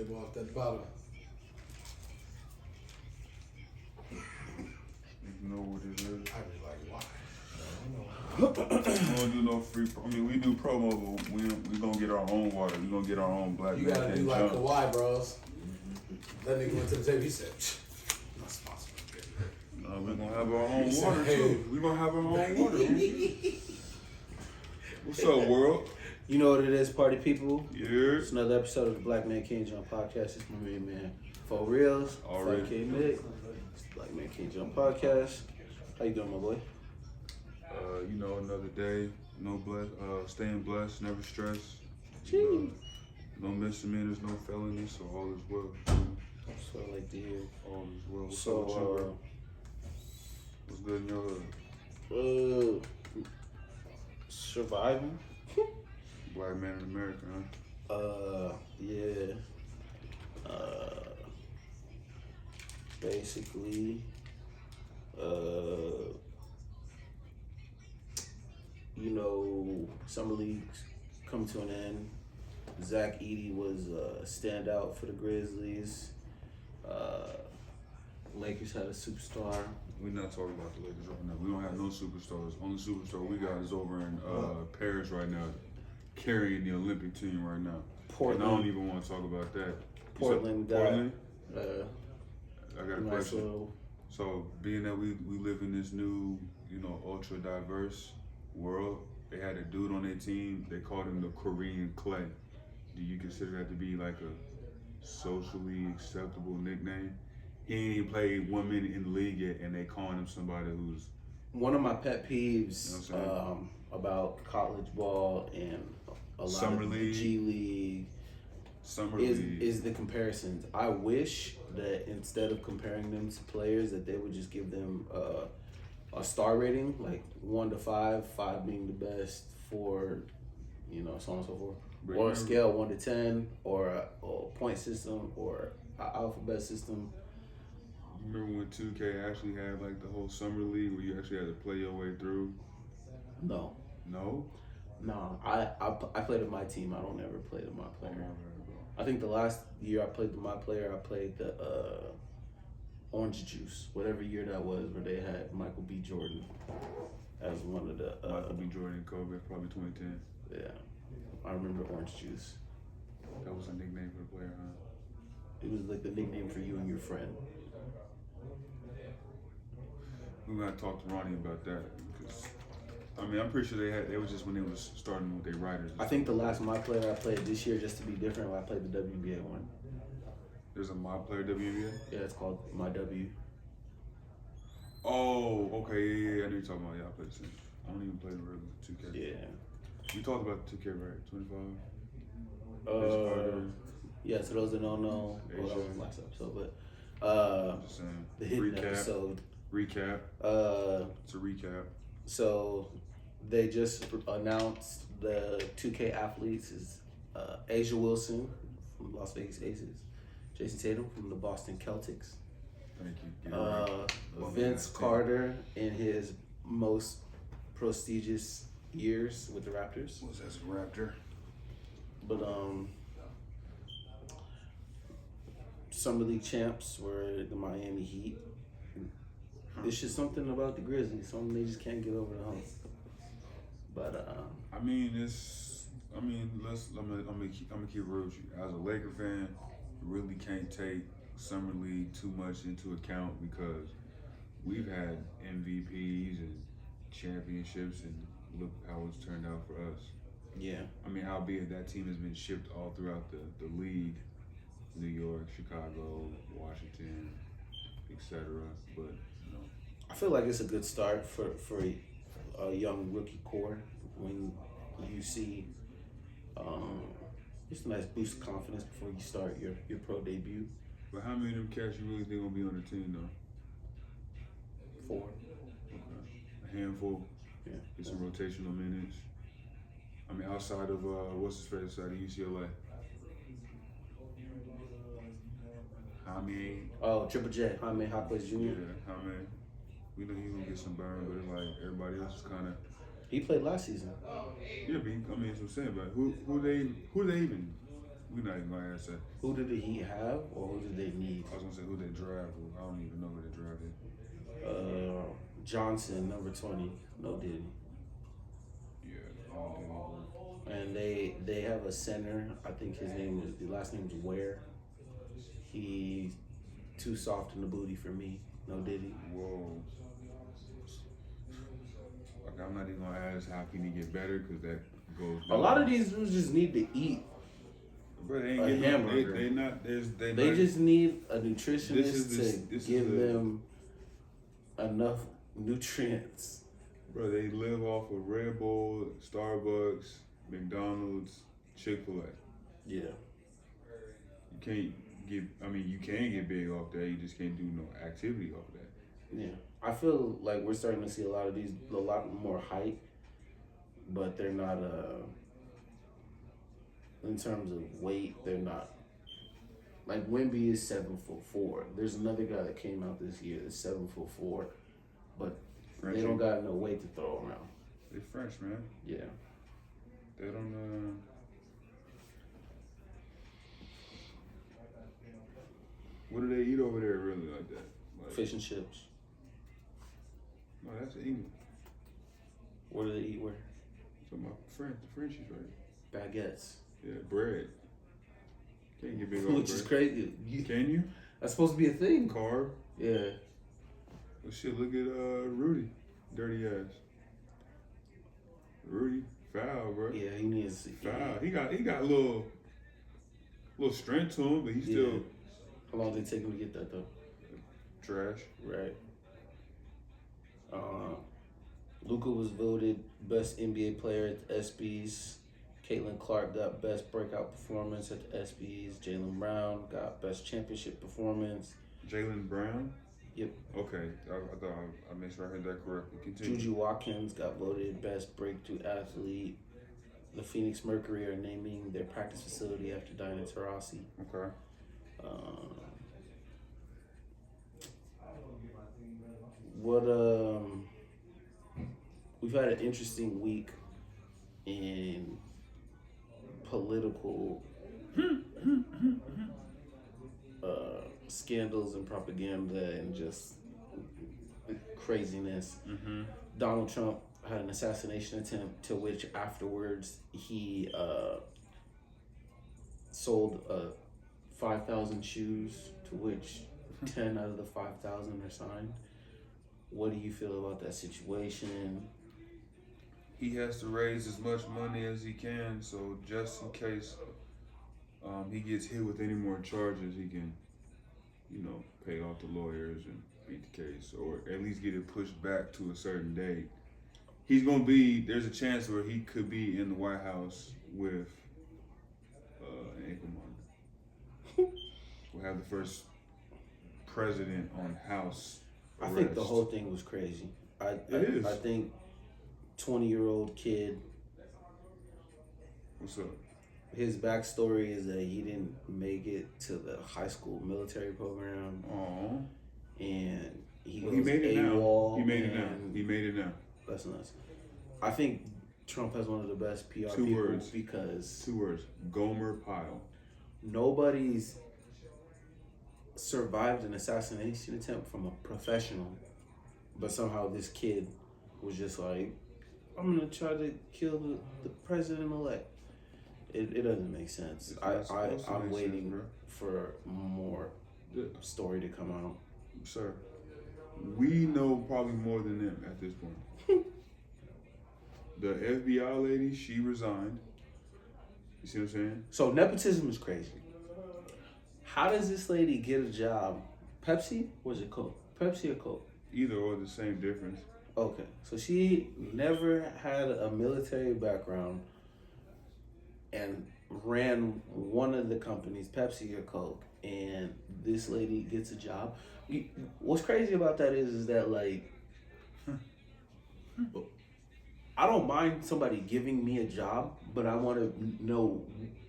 label off that bottom. You know what it is. I be like, why? We don't do no free. We do promo, but we gonna get our own water. We gonna get our own black. You gotta do like Kawhi, bros. That nigga went to the table. He said, "I'm not sponsored." No, we gonna have our own He said, water "Hey." too. We gonna have our own water. What's up, world? You know what it is, party people. Yeah. It's another episode of the Black Man King Jump podcast. It's my main man, For Reals. Already. K Nick. It's the Black Man King Jump podcast. How you doing, my boy? Another day. Staying blessed, never stressed. Gee. No misdemeanors, no felonies, so all is well. That's what I like to hear. All is well. What's So, up with you, bro? What's good in your hood? Surviving. Black man in America, huh? Yeah. Basically, summer leagues come to an end. Zach Edey was a standout for the Grizzlies. Lakers had a superstar. We're not talking about the Lakers right now. We don't have no superstars. Only superstar we got is over in Paris right now, carrying the Olympic team right now. Portland. And I don't even want to talk about that. Portland got Portland? I got a nice question. little. So, being that we live in this new, ultra diverse world, they had a dude on their team. They called him the Korean Clay. Do you consider that to be like a socially acceptable nickname? He ain't even played 1 minute in the league yet, and they calling him somebody who's One of my pet peeves You know what I'm about college ball and a lot Summer of the league. G League summer league. is the comparisons. I wish that instead of comparing them to players, that they would just give them a star rating, like 1 to 5, 5 being the best, 4, so on and so forth. But Or a remember- scale 1 to 10, or a point system, or an alphabet system. Remember when 2K actually had like the whole summer league where you actually had to play your way through? No. No? I played with my team. I don't ever play with my player. I think the last year I played with my player, I played the Orange Juice, whatever year that was, where they had Michael B. Jordan as one of the. Michael B. Jordan and Kobe, probably 2010. Yeah, I remember Orange Juice. That was a nickname for the player, huh? It was like the nickname for you and your friend. We're gonna talk to Ronnie about that because I'm pretty sure they was just when they was starting with their writers. I think the last My Player I played this year, just to be different, I played the WNBA one. There's a My Player WNBA? Yeah, it's called My W. Oh, okay, yeah, I know you're talking about. Yeah, I played the same. I don't even play the regular 2K. Yeah. We talked about 2K, right? 25. Yeah. So those that don't know, well, that was the last episode, but Just saying. the hidden Recap. episode. Recap. It's a recap. So they just announced the 2K athletes is Asia Wilson from Las Vegas Aces, Jason Tatum from the Boston Celtics, Thank you. Get it right. Vince Carter in his most prestigious years with the Raptors. Was as a Raptor? But Summer League champs were the Miami Heat. It's just something about the Grizzlies. Something they just can't get over the hump. But I'm gonna keep real with you. As a Laker fan, you really can't take summer league too much into account because we've had MVPs and championships, and look how it's turned out for us. yeah, Albeit that team has been shipped all throughout the league, New York, Chicago, Washington, etc. But I feel like it's a good start for a young rookie core when you see just a nice boost of confidence before you start your pro debut. But how many of them cats you really think gonna be on the team though? 4. Okay. A handful. Yeah. Get some rotational minutes. Outside of what's his face side of UCLA? Jaime. Oh, Triple J, Jaime Jaquez Jr. Yeah, Jaime. We know he's gonna get some burn, but it's like everybody else is kind of. He played last season. Yeah, but that's what I'm saying. But who they even We're not even gonna answer. Who did the Heat have, or who did they need? I was gonna say who they drafted. I don't even know who they drafted. Johnson, number 20. No Diddy. Yeah, I don't think they And they have a center. I think his last name is Ware. He's too soft in the booty for me. No Diddy. Whoa. Like, I'm not even gonna ask how can he get better because that goes. A lot of these dudes just need to eat. But they ain't a getting hamburger. They not. They not, just need a nutritionist this to give them enough nutrients. Bro, they live off of Red Bull, Starbucks, McDonald's, Chick-fil-A. Yeah. You can't get. I mean, you can get big off that. You just can't do no activity off that. Yeah. I feel like we're starting to see a lot more height, but they're not. In terms of weight, they're not. Like Wemby is 7'4". There's another guy that came out this year that's 7'4", but French. they don't got no weight to throw around. They French, man. Yeah. They don't. What do they eat over there, really, like that? Like, Fish and chips. No, that's England. What do they eat where? Talking about French, the Frenchies, right? Baguettes. Yeah, bread. Can't get big off Which is bread. crazy. Can you? That's supposed to be a thing. Carb? Yeah. Well, shit, look at Rudy. Dirty ass. Rudy, foul, bro. Yeah, he needs Foul. He got a little strength to him, but he's still How long did it take him to get that though? trash. Right. Luka was voted best NBA player at the ESPYs. Caitlin Clark got best breakout performance at the ESPYs. Jaylen Brown got best championship performance. Jaylen Brown? Yep. Okay. I thought I made sure I heard that correctly. Continue. Juju Watkins got voted best breakthrough athlete. The Phoenix Mercury are naming their practice facility after Diana Taurasi. Okay. We've had an interesting week in political scandals and propaganda and just craziness. Mm-hmm. Donald Trump had an assassination attempt to which afterwards he sold 5,000 shoes to which 10 out of the 5,000 are signed. What do you feel about that situation? He has to raise as much money as he can, so just in case he gets hit with any more charges, he can, pay off the lawyers and beat the case, or at least get it pushed back to a certain date. There's a chance where he could be in the White House with an ankle monitor. We'll have the first president on house arrest. I think the whole thing was crazy. I think 20-year-old kid. What's up? His backstory is that he didn't make it to the high school military program. Aww. And he made it now. He made it now. That's nuts. I think Trump has one of the best PR Two people words. because 2 words. Gomer Pyle. nobody's survived an assassination attempt from a professional, but somehow this kid was just like, I'm gonna try to kill the president-elect. It doesn't make sense. I'm waiting for more story to come out. Sir, we know probably more than them at this point. The FBI lady, she resigned. You see what I'm saying? So nepotism is crazy. How does this lady get a job? Pepsi? Was it Coke? Pepsi or Coke? Either or, the same difference. Okay, so she never had a military background and ran one of the companies, Pepsi or Coke, and this lady gets a job. What's crazy about that is that, like, I don't mind somebody giving me a job, but I want to know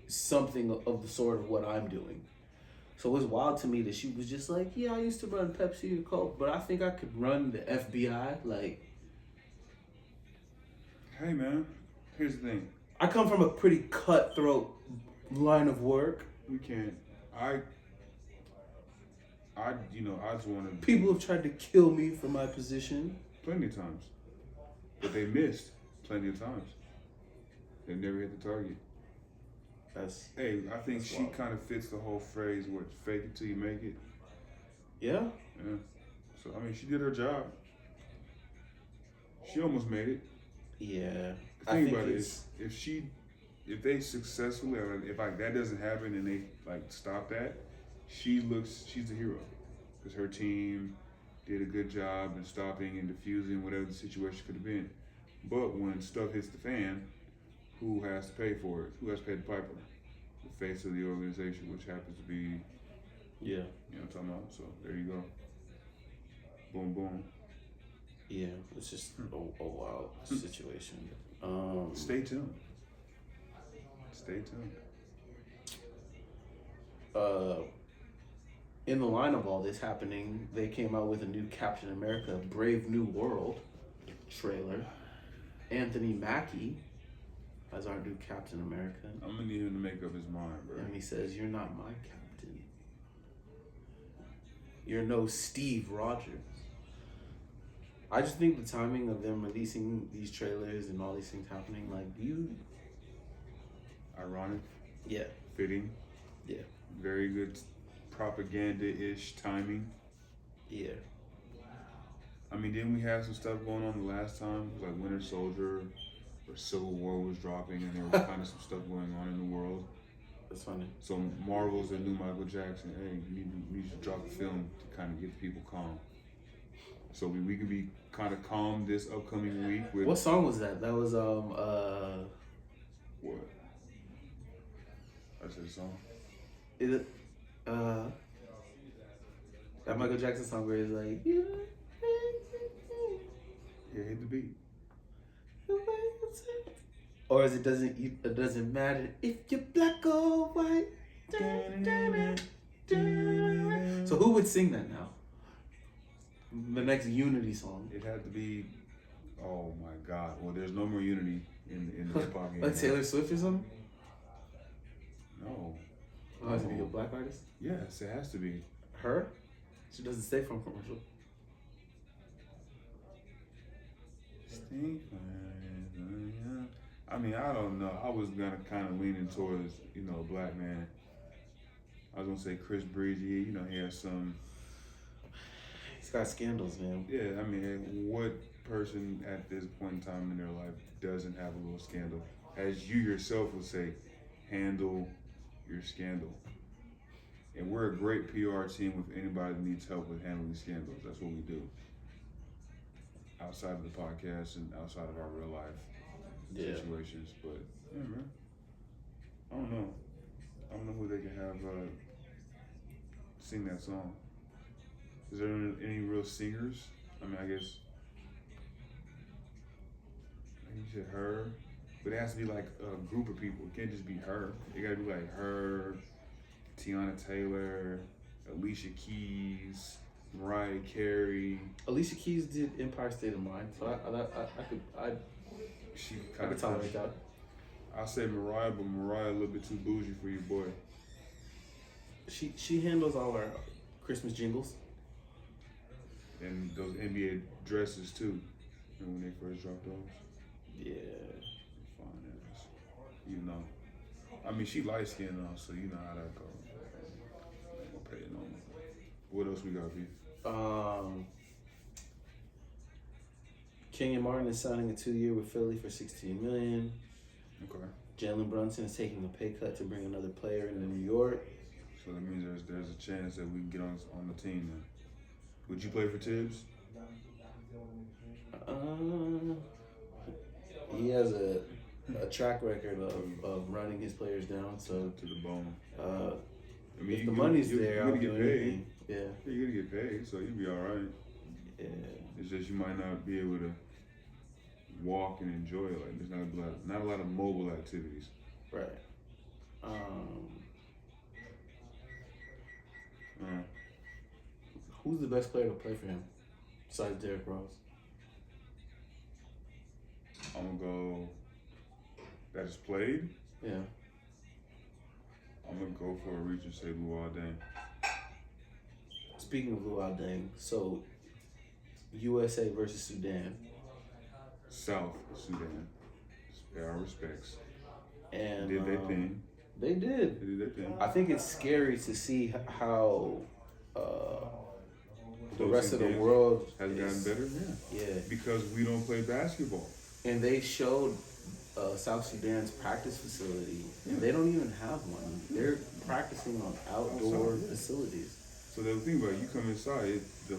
something of the sort of what I'm doing. So it's wild to me that she was just like, yeah, I used to run Pepsi or Coke, but I think I could run the FBI. Like, hey man, here's the thing. I come from a pretty cutthroat line of work. We can't. I just want to. People have tried to kill me for my position. Plenty of times. But they missed plenty of times. They never hit the target. I think she kind of fits the whole phrase, what, fake it till you make it. Yeah? Yeah. So, I mean, she did her job. She almost made it. Yeah. The thing about it is, if they successfully, if like that doesn't happen and they like stop that, she's the hero. Because her team did a good job in stopping and diffusing whatever the situation could have been. But when stuff hits the fan, who has to pay for it? Who has to pay the piper? The face of the organization, which happens to be, yeah, you know what I'm talking about? So there you go. Boom, boom. Yeah, it's just a wild situation. Stay tuned. Stay tuned. In the line of all this happening, they came out with a new Captain America Brave New World trailer. Anthony Mackie as our new Captain America. I'm gonna need him to make up his mind, bro. And he says, "You're not my captain. You're no Steve Rogers." I just think the timing of them releasing these trailers and all these things happening, like, Ironic. Yeah. Fitting. Yeah. Very good propaganda-ish timing. Yeah. I mean, didn't we have some stuff going on the last time? It was like Winter Soldier or Civil War was dropping and there was kind of some stuff going on in the world. That's funny. So Marvel's the new Michael Jackson. Hey, you need to drop a film to kind of get the people calm. So we can be kind of calm this upcoming week with... What song was that? That was, What? That's his song. Is it, that Michael Jackson song where he's like, Yeah, hit the beat. or is it doesn't matter if you're black or white. So who would sing that now? The next Unity song. It had to be, oh my God. Well, there's no more Unity in the hip hop game. Like Taylor Swift or something? No. Oh, has to be a black artist? Yes, it has to be. Her? She doesn't stay from commercial. I mean, I don't know. I was gonna kind of leaning towards, a black man. I was gonna say Chris Breezy. He has some. He's got scandals, man. Yeah, I mean, what person at this point in time in their life doesn't have a little scandal? As you yourself would say, handle your scandal. And we're a great PR team with anybody that needs help with handling scandals. That's what we do. Outside of the podcast and outside of our real life situations. But, yeah, man. I don't know. I don't know who they can have sing that song. Is there any real singers? I mean, I guess you said her, but it has to be like a group of people. It can't just be her. It gotta be like her, Tiana Taylor, Alicia Keys, Mariah Carey. Alicia Keys did Empire State of Mind, so I could tolerate that. I say Mariah, but Mariah a little bit too bougie for you, boy. She handles all our Christmas jingles. And those NBA dresses too. Remember when they first dropped those? Yeah. Fine ass. I mean, she light skinned though, so you know how that goes. I ain't gonna pay it no more. What else we got, B? Kenyon Martin is signing a 2-year with Philly for $16 million. Okay. Jalen Brunson is taking a pay cut to bring another player into New York. So that means there's a chance that we can get on the team then. Would you play for Tibbs? He has a track record of running his players down. So to the bone. I mean, if the money's there, I'll do anything. Yeah. You're gonna get paid, so you'll be all right. Yeah. It's just you might not be able to walk and enjoy it. Like there's not a lot of mobile activities. Right. Who's the best player to play for him besides Derrick Rose? I'm gonna go that is played. Yeah. I'm gonna go for a reach and say Luol Deng. Speaking of Luol Deng, so USA versus Sudan, South Sudan. Pay our respects. and Did they thing? they did. They did their thing. I think it's scary to see how the rest of the world has gotten better. Yeah, Because we don't play basketball. and they showed South Sudan's practice facility, and they don't even have one. They're practicing on outdoor facilities. So the thing about it, you come inside, the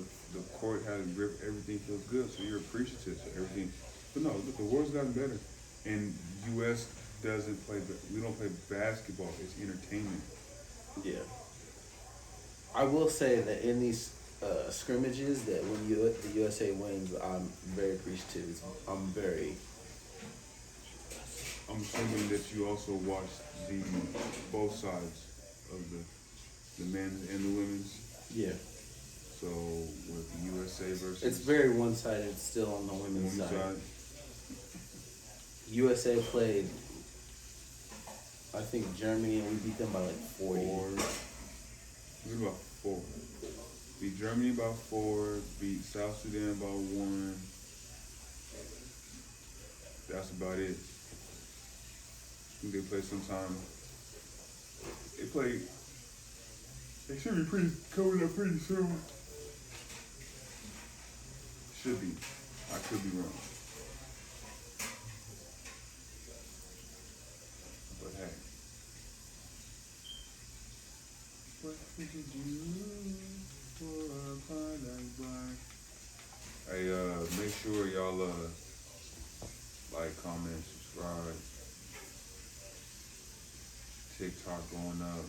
court has grip, everything feels good, so you're appreciative of everything. But no, look, the world's gotten better, and U.S. doesn't play. We don't play basketball. It's entertainment. Yeah. I will say that in these scrimmages, that when the USA wins, I'm very appreciative. I'm assuming that you also watched both sides of the men's and the women's. Yeah. So with the USA versus, It's very one-sided still on the women's side. USA played, I think, Germany, and we beat them by like 40. We beat about 4. Beat Germany by 4. Beat South Sudan by 1. That's about it. I think they play sometime. They should be coming up pretty soon. Should be. I could be wrong. But hey. What would you do for a paradise blind? Hey, make sure y'all like, comment, subscribe. TikTok going up.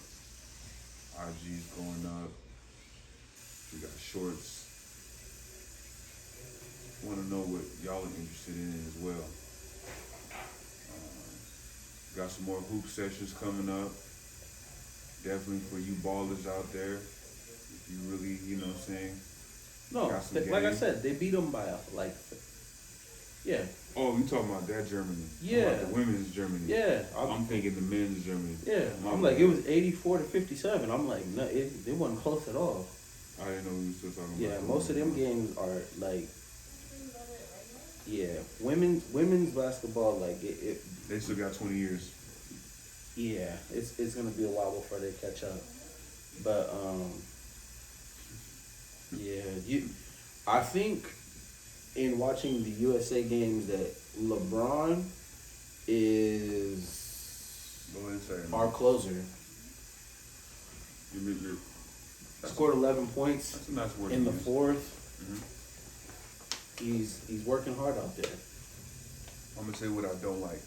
IG's going up. We got shorts. Want to know what y'all are interested in as well. Got some more hoop sessions coming up. Definitely for you ballers out there. If you really, you know what I'm saying? No, like I said, they beat them by yeah. Oh, you talking about that Germany? Yeah. About the women's Germany. Yeah. I'm thinking the men's Germany. Yeah. I'm like, it was 84-57. I'm like, no, it wasn't close at all. I didn't know we were still talking about. Yeah, most of them games are like, yeah, women's basketball, like it. They still got 20 years. Yeah, it's gonna be a while before they catch up, but yeah, I think in watching the USA games that LeBron is our closer. Scored 11 points in the fourth. Mm-hmm. He's working hard out there. I'm gonna say what I don't like.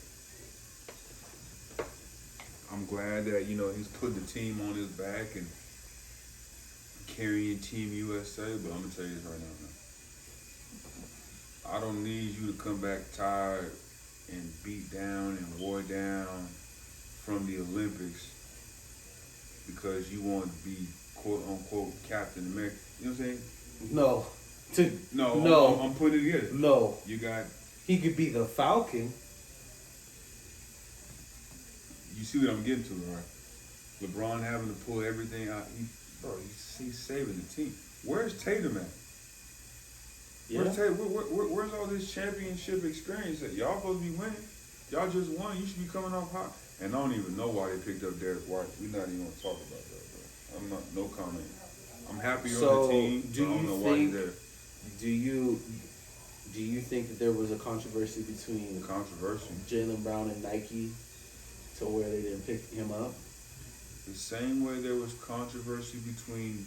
I'm glad that he's put the team on his back and carrying Team USA, but I'm gonna tell you this right now, man. I don't need you to come back tired and beat down and wore down from the Olympics because you want to be quote unquote Captain America. You know what I'm saying? No. I'm putting it together. No. You got. He could be the Falcon. You see what I'm getting to, right? LeBron having to pull everything out. He's saving the team. Where's Tatum at? Yeah. Where's all this championship experience that y'all supposed to be winning? Y'all just won. You should be coming off hot. And I don't even know why they picked up Derek White. We're not even going to talk about that, bro. No comment. I'm happy on the team. I don't know why he's there. Do you think that there was a controversy between Jaylen Brown and Nike to where they didn't pick him up? The same way there was controversy between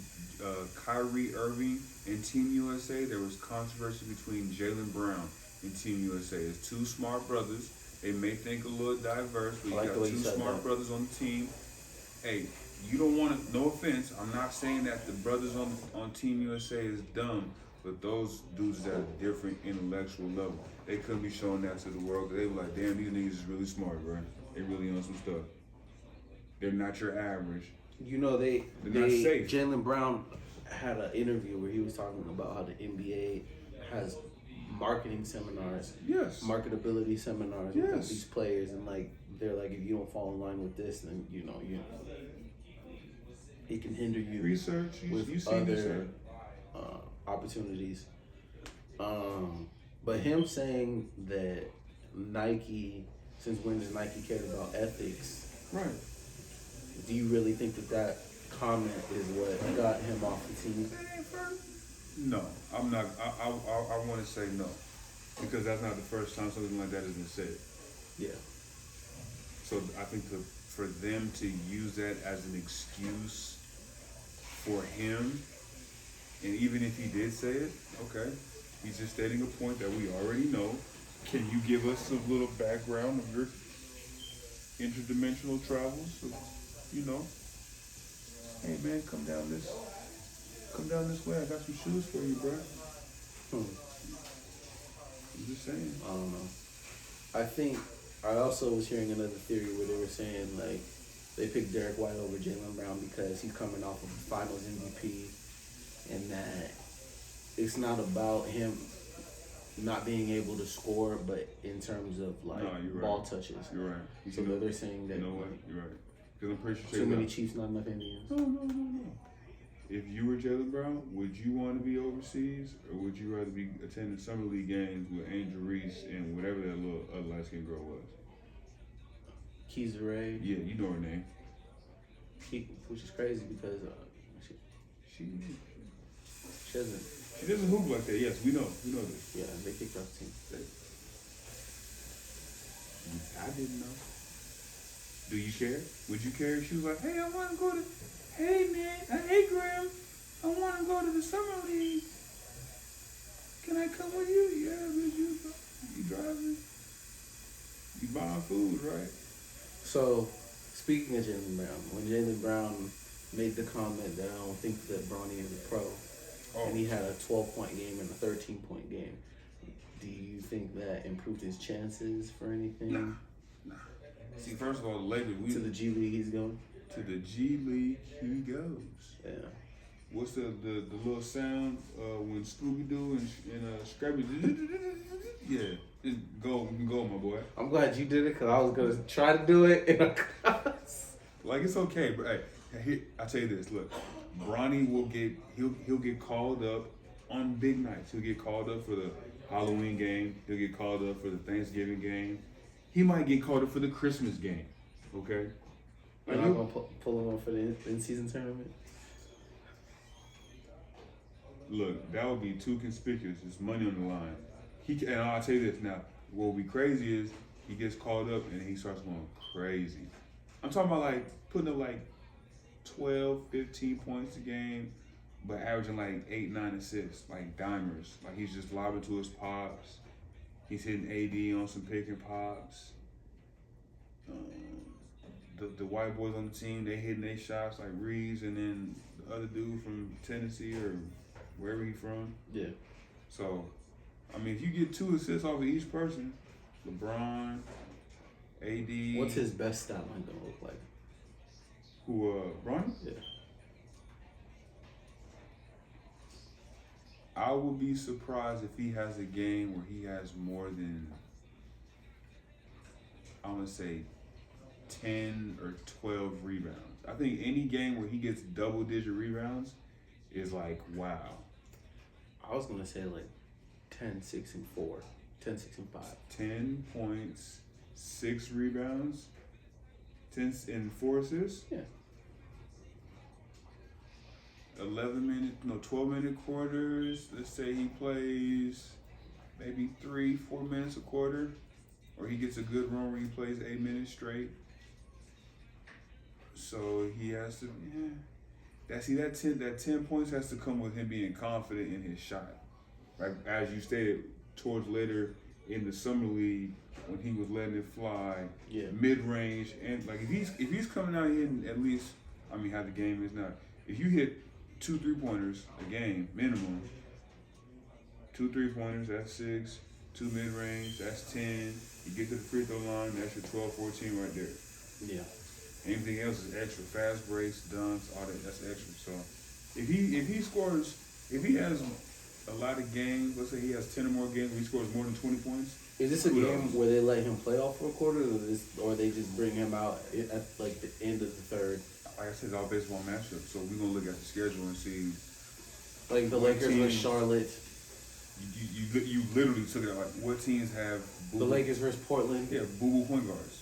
Kyrie Irving and Team USA, there was controversy between Jaylen Brown and Team USA. It's two smart brothers. They may think a little diverse, but you got two smart brothers on the team. Hey, you don't want to, no offense, I'm not saying that the brothers on Team USA is dumb, but those dudes at a different intellectual level. They couldn't be showing that to the world, because they were like, damn, these niggas is really smart, bro. They really on some stuff. They're not your average. They're not safe. Jaylen Brown had an interview where he was talking about how the NBA has marketing seminars, marketability seminars with these players, and like they're like, if you don't fall in line with this, then he can hinder you Research. You with seen this, other opportunities. But him saying that Nike, since when does Nike care about ethics? Right. Do you really think that comment is what got him off the team? No, I'm not. I want to say no, because that's not the first time something like that has been said. Yeah. So I think for them to use that as an excuse for him, and even if he did say it, okay, he's just stating a point that we already know. Can you give us a little background of your interdimensional travels? You know, hey man, come down this way. I got some shoes for you, bro. I'm just saying. I don't know. I think I also was hearing another theory where they were saying like they picked Derek White over Jaylen Brown because he's coming off of the Finals MVP, and that it's not about him not being able to score, but in terms of like ball touches. You're right. So they're saying that. You know what? You're right. Because I'm pretty sure too many Chiefs, not enough Indians. No. If you were Jaylen Brown, would you want to be overseas, or would you rather be attending summer league games with Angel Reese and whatever that little other light skinned girl was? Keys Ray. Yeah, you know her name. Which is crazy because She doesn't. She doesn't hoop like that. Yes, we know. We know this. Yeah, they kicked off the team. I didn't know. Do you care? Would you care if she was like, hey, I want to go to, hey Graham, I want to go to the summer league. Can I come with you? Yeah, bitch, you driving. You buying food, right? So, speaking of Jaylen Brown, when Jaylen Brown made the comment that I don't think that Bronny is a pro, and he had a 12-point game and a 13-point game, do you think that improved his chances for anything? Nah. See, first of all, later To the G League he's going? To the G League he goes. Yeah. What's the little sound when Scooby Doo and Scrappy? Yeah, just go, my boy. I'm glad you did it because I was gonna try to do it in a class. Like it's okay, but hey, I tell you this. Look, Bronny he'll get called up on big nights. He'll get called up for the Halloween game. He'll get called up for the Thanksgiving game. He might get called up for the Christmas game. Okay. Are you gonna pull him up for the in-season tournament? Look, that would be too conspicuous. There's money on the line. And I'll tell you this now. What would be crazy is he gets called up and he starts going crazy. I'm talking about like putting up like 12, 15 points a game, but averaging like 8, 9 assists, like dimers. Like he's just lobbing to his pops. He's hitting AD on some pick and pops. The white boys on the team, they hitting their shots like Reeves, and then the other dude from Tennessee or wherever he from. Yeah. So, I mean, if you get 2 assists off of each person, LeBron, AD. What's his best stat line gonna look like? Who, Bronny? Yeah. I would be surprised if he has a game where he has more than, I'm gonna say, 10 or 12 rebounds. I think any game where he gets double-digit rebounds is like, wow. I was gonna say like 10, 6, and 4. 10, 6, and 5. 10 points, 6 rebounds, 10 and 4 assists. Yeah. 12-minute quarters. Let's say he plays maybe 3-4 minutes a quarter, or he gets a good run where he plays 8 minutes straight. So he has to, that 10 points has to come with him being confident in his shot. Right, as you stated, towards later in the summer league when he was letting it fly, mid range, and like if he's coming out hitting at least, I mean how the game is now. If you hit 2 3-pointers a game minimum, 2 3-pointers that's 6, 2 mid range that's 10. You get to the free throw line, that's your 12-14 right there. Yeah. Anything else is extra. Fast breaks, dunks, all that's extra. So if he has a lot of games, let's say he has 10 or more games where he scores more than 20 points. Is this a game where they let him play all 4 quarters, or they just bring him out at like the end of the third? like I said, it's all based on matchup. So we're gonna look at the schedule and see. Like the what Lakers team- with Charlotte. You literally took it out like what teams have The Lakers versus Portland. Yeah, boo-boo point guards.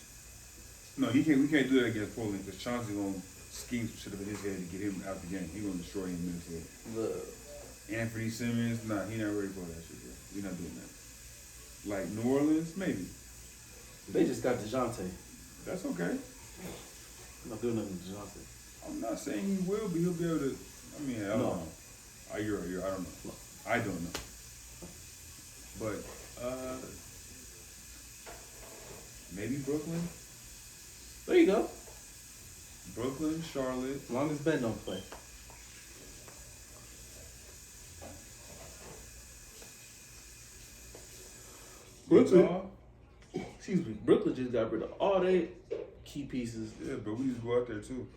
No, we can't do that against Portland because Chauncey gonna scheme some shit up in his head to get him out the game. He gonna destroy him in Minnesota. The Anthony Simmons, nah, he not ready for that shit, bro. We not doing that. Like New Orleans, maybe. They just got Dijonai. That's okay. I'm not doing nothing to Dijonai. I'm not saying he will, but he'll be able to. I mean, I don't know. You're right. I don't know. No. I don't know. But maybe Brooklyn. There you go. Brooklyn, Charlotte. As long as Ben don't play. Brooklyn. Utah. Excuse me. Brooklyn just got rid of all their key pieces. Yeah, but we need to go out there too.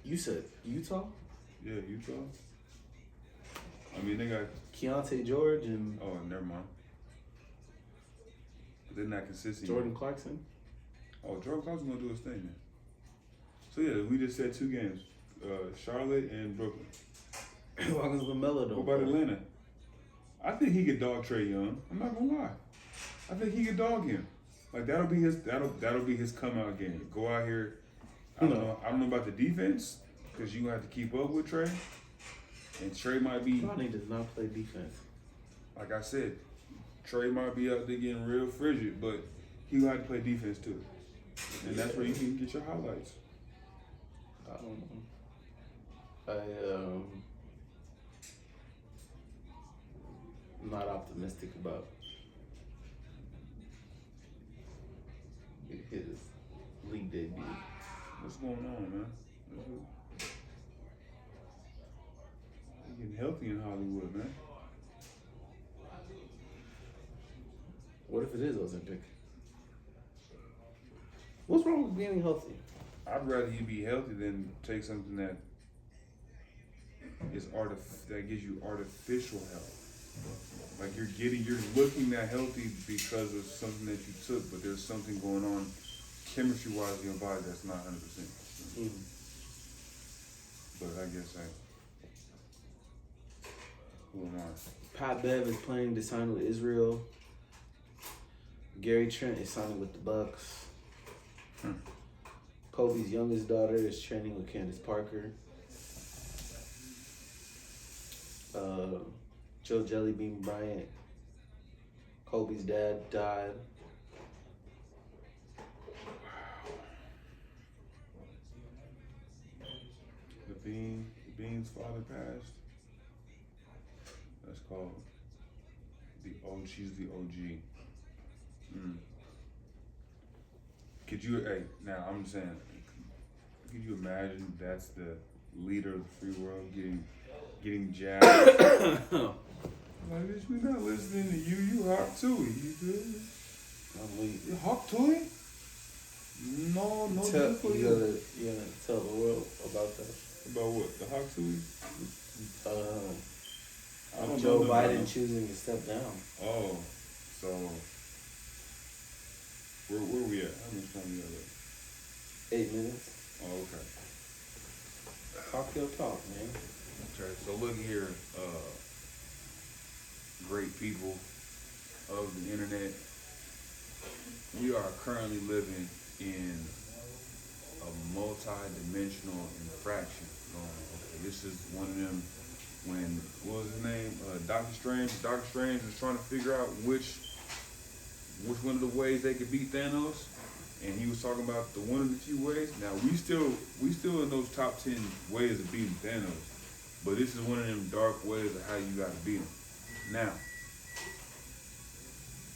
You said Utah? Yeah, Utah. I mean, they got. Keontae George and Oh, never mind. They're not consistent. Jordan Clarkson. Oh, Jordan Clarkson's gonna do his thing then. So yeah, we just said 2 games: Charlotte and Brooklyn. As long as LaMelo What don't about play. Atlanta? I think he could dog Trae Young. I'm not gonna lie. I think he could dog him. Like that'll be his come out game. Go out here. I don't know about the defense because you gonna have to keep up with Trae. And Trae might be. Johnny does not play defense. Like I said, Trae might be out there getting real frigid, but he will have to play defense too. And that's where you can get your highlights. I don't know. I'm not optimistic about his league debut. What's going on, man? They're getting healthy in Hollywood, man. What if it is Ozempic? What's wrong with being healthy? I'd rather you be healthy than take something that is that gives you artificial health. Like you're looking that healthy because of something that you took, but there's something going on chemistry-wise in your body that's not 100%. But I guess who am I? Pat Bev is planning to sign with Israel. Gary Trent is signing with the Bucks. Kobe's youngest daughter is training with Candace Parker. Joe Jellybean Bryant, Kobe's dad, died. The Bean's father passed. That's called she's the OG. Could you, now I'm saying, could you imagine that's the leader of the free world getting jabbed? Like, bitch, we not listening to you. You hawk too. You good? You hawk too? No, good for you gotta tell the world about that. About what? The hawk too? I don't Joe know Biden choosing to step down. Oh, so where we at? How much time we got left? 8 minutes. Oh, okay. Talk your talk, man. Okay, so look here, great people of the internet. We are currently living in a multi-dimensional infraction going on. Okay, this is one of them when, what was his name? Doctor Strange. Doctor Strange was trying to figure out which one of the ways they could beat Thanos. And he was talking about the one of the few ways. Now we still in those top 10 ways of beating Thanos. But this is one of them dark ways of how you gotta beat him. Now,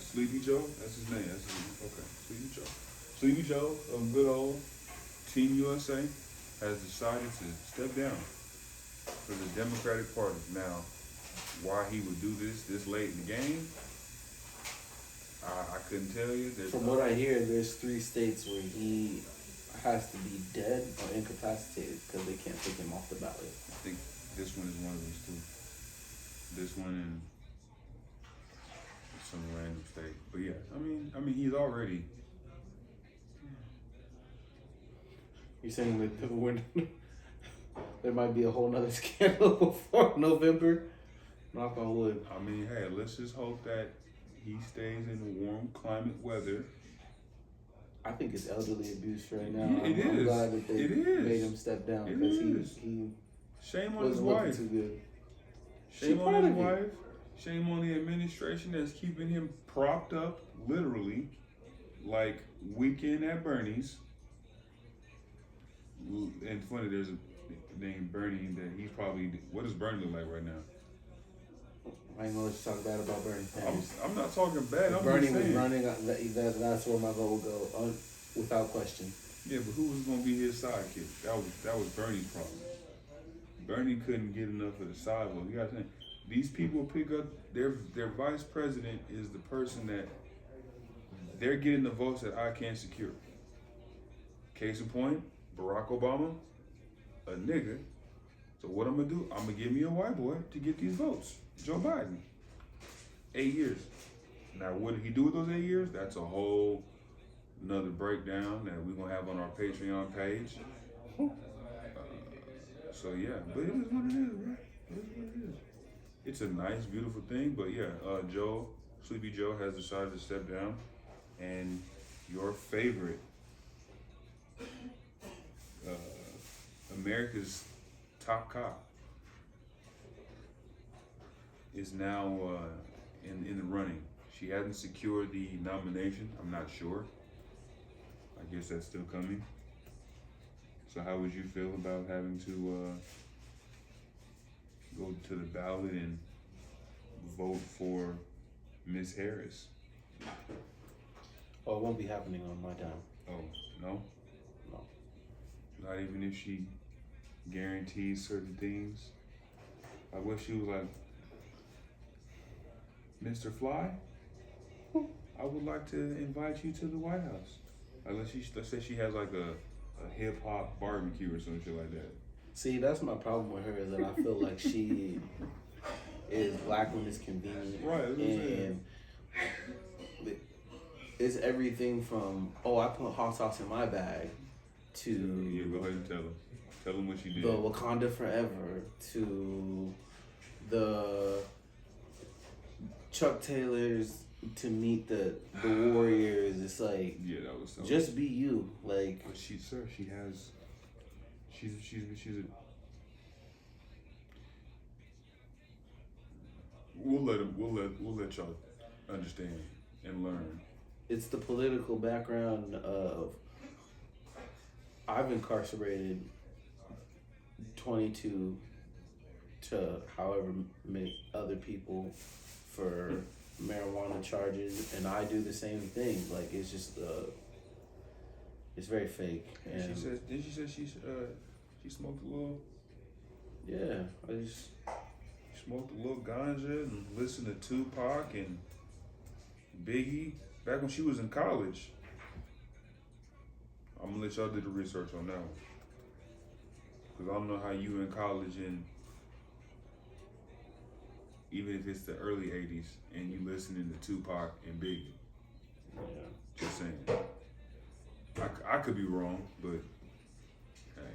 Sleepy Joe, that's his name. Okay, Sleepy Joe. Sleepy Joe of good old Team USA has decided to step down for the Democratic Party. Now, why he would do this late in the game, I couldn't tell you. From what I hear, there's 3 states where he has to be dead or incapacitated because they can't take him off the ballot. I think this one is one of these 2. This one in some random state. But yeah, I mean, he's already. You're saying that when there might be a whole nother scandal before November? Knock on wood. I mean, hey, let's just hope that he stays in warm climate weather. I think it's elderly abuse right now. Yeah, it I'm is. glad that they It is. made him step down It because is. he Shame on his wasn't looking wife. too good. Shame She on proud his of you. wife. Shame on the administration that's keeping him propped up, literally, like Weekend at Bernie's. And funny, there's a named Bernie that he's probably. What does Bernie look like right now? I ain't gonna let you talk bad about Bernie Sanders. I'm not talking bad. If I'm Bernie just was saying. running, that's where my vote would go, without question. Yeah, but who was gonna be his sidekick? That was Bernie's problem. Bernie couldn't get enough of the side vote. You gotta think, these people pick up their vice president is the person that they're getting the votes that I can't secure. Case in point, Barack Obama, a nigga. So what I'm gonna do? I'm gonna give me a white boy to get these votes. Joe Biden. 8 years. Now what did he do with those 8 years? That's a whole another breakdown that we're gonna have on our Patreon page. So yeah, but it is what it is, right? It is what it is. It's a nice, beautiful thing, but yeah, Sleepy Joe has decided to step down, and your favorite, America's top cop, is now in the running. She hasn't secured the nomination. I'm not sure. I guess that's still coming. So how would you feel about having to go to the ballot and vote for Miss Harris? Oh, it won't be happening on my time. Oh, no? No. Not even if she guarantees certain things? I wish she was like, Mr. Fly, I would like to invite you to the White House. Let's say she has like a hip hop barbecue or some shit like that. See, that's my problem with her is that I feel like she is black when it's convenient. Right, that's what I'm saying. And it's everything from, oh, I put hot sauce in my bag, to Yeah, go ahead and tell them. Tell them what she did. the Wakanda Forever, to the Chuck Taylor's to meet the Warriors. It's like, Yeah, that was so. just be you. Like, But she's a. We'll let y'all understand and learn. it's the political background of, I've incarcerated 22 to however many other people for marijuana charges, and I do the same thing. Like, it's just it's very fake. And She said. Did she say she smoked a little? yeah, I just She smoked a little ganja and listened to Tupac and Biggie back when she was in college. I'm gonna let y'all do the research on that one, cause I don't know how you in college and even if it's the early '80s and you listening to Tupac and Biggie. yeah. Just saying. I could be wrong, but hey,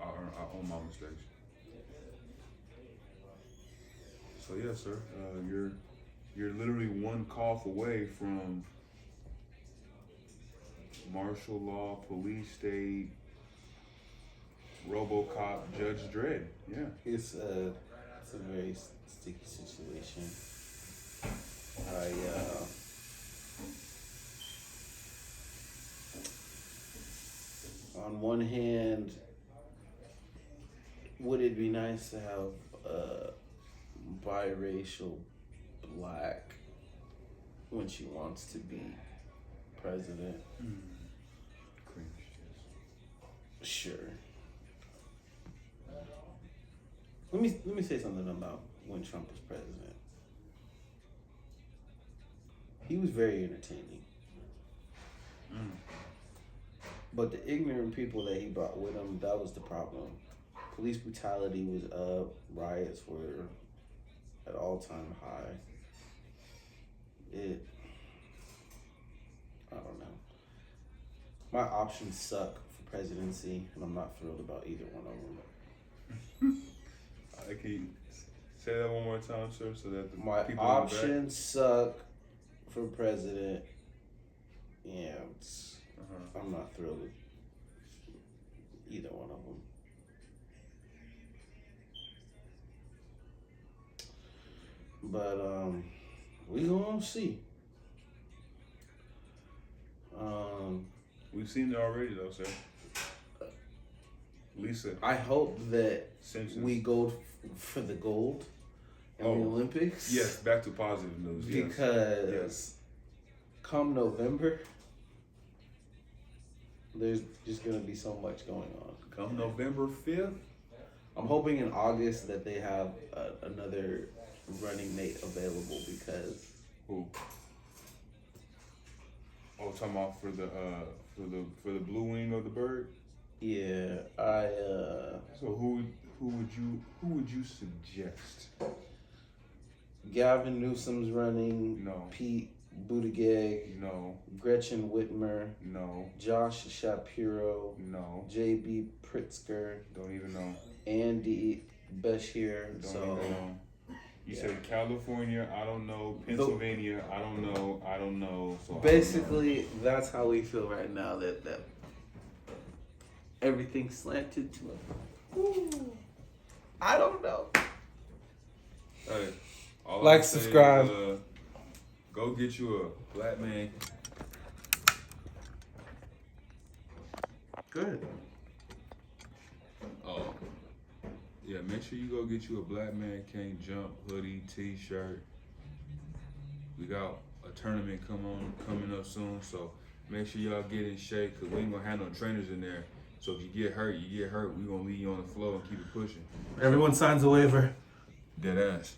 I own my mistakes. So yeah, sir, you're literally one cough away from martial law, police state, RoboCop, Judge Dredd. Yeah. It's a very sticky situation. On one hand, would it be nice to have a biracial black when she wants to be president? Cringe. Sure. Let me say something about when Trump was president. He was very entertaining. But the ignorant people that he brought with him, that was the problem. Police brutality was up, riots were at all-time high. I don't know. My options suck for presidency, and I'm not thrilled about either one of them. Can you say that one more time, sir, so that the My people in the back- options suck for president, and I'm not thrilled with either one of them. But we gonna see. We've seen it already, though, sir. Lisa I hope that Simpson. we go for the gold in the Olympics. Yes, back to positive news. Because Yes. come November, there's just gonna be so much going on. Come November 5th. I'm hoping in August that they have another running mate available because Who? Oh, talking about for the blue wing of the bird. yeah, So who would you suggest? Gavin Newsom's running. No. Pete Buttigieg. No. Gretchen Whitmer. No. Josh Shapiro. No. JB Pritzker. Don't even know. Andy Beshear. Don't So even know. You said California, I don't know. Pennsylvania, I don't know. So basically, that's how we feel right now. That everything's slanted to it. I don't know. Hey, all Like, I say subscribe. is, go get you a black man. Good. Oh. Yeah, make sure you go get you a Black Man Can't Jump hoodie, t-shirt. We got a tournament coming up soon, so make sure y'all get in shape because we ain't gonna have no trainers in there. So if you get hurt, we gonna leave you on the floor and keep it pushing. Everyone signs a waiver. Dead ass.